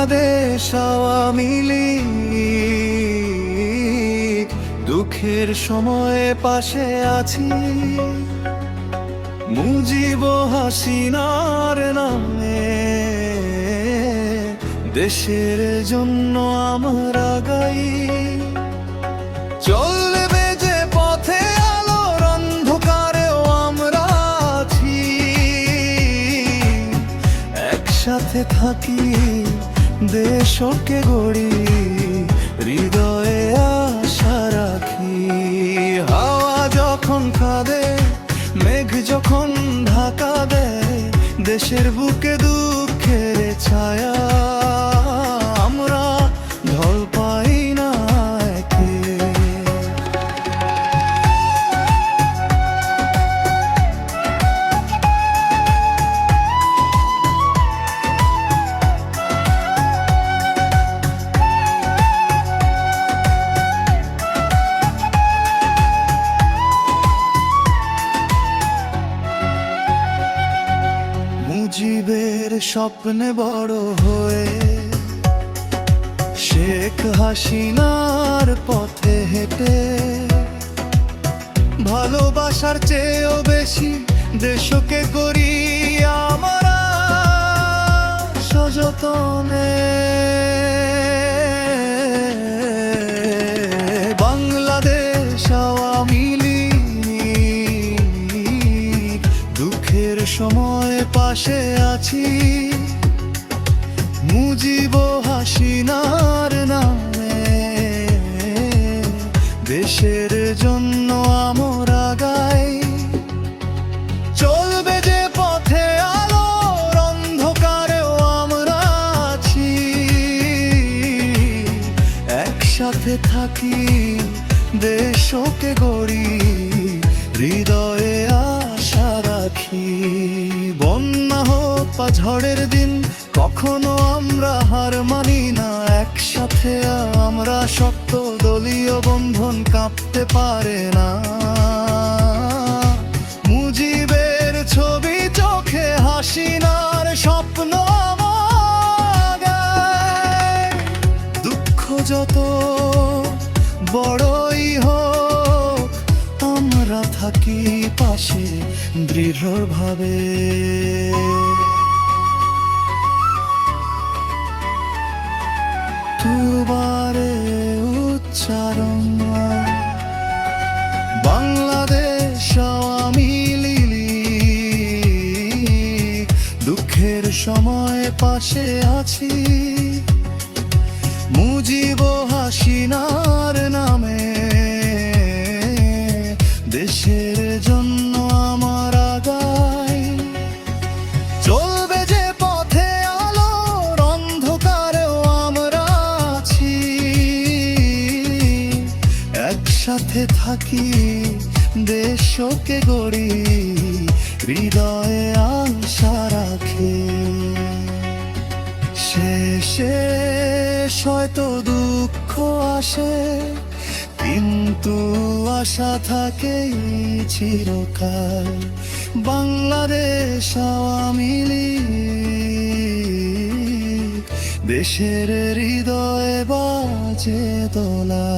বাংলাদেশ আওয়ামী লীগ, দুঃখের সময়ে পাশে আছি। মুজিব হাসিনার নামে দেশের জন্য আমরা গাই। চলবে যে পথে আলোর অন্ধকারেও আমরা আছি। একসাথে থাকি, দেশকে গড়ি, হৃদয়ে আশা রাখি। হাওয়া যখন কাঁদে, মেঘ যখন ঢাকা দেয়, দেশের বুকে দুঃখের ছায়া আমরা ঢল পাই না একে। মুজিবের স্বপ্নে বড় হয়ে, শেখ হাসিনার পথে হেঁটে, ভালোবাসার চেয়েও বেশি দেশকে করি আমরা সযতনে। বাংলাদেশ আওয়ামী লীগ, দুঃখের সময় পাশে আছি। মুজিব হাসিনার নামে দেশের জন্য আমরা গাই। চলবে যে পথে আলোর অন্ধকারেও আমরা আছি। একসাথে থাকি, দেশকে গড়ি, হৃদয়ে আশা রাখি। বন্যা হোক বা ঝড়ের দিন, কখনো আমরা হার মানি না। একসাথে আমরা শক্ত, দলীয় বন্ধন কাঁপতে পারে না। মুজিবের ছবি চোখে, হাসিনার স্বপ্ন আমায়। দুঃখ যত বড়ই হোক, আমরা থাকি পাশে দৃঢ়ভাবে। দুবারে উচ্চারণ, বাংলাদেশ আওয়ামী লীগ, দুঃখের সময় পাশে আছি। মুজিব হাসিনার নামে দেশের জন্য আমরা গাই। চলবে যে পথে আলোর অন্ধকারেও আমরা আছি। একসাথে থাকি, দেশকে গড়ি, হৃদয়ে আশা রাখি। শেষে হয়তো দুঃখ আসে, কিন্তু আশা থাকে চিরকাল। বাংলাদেশ আওয়ামী লীগ, দেশের হৃদয়ে বাজে দোলা।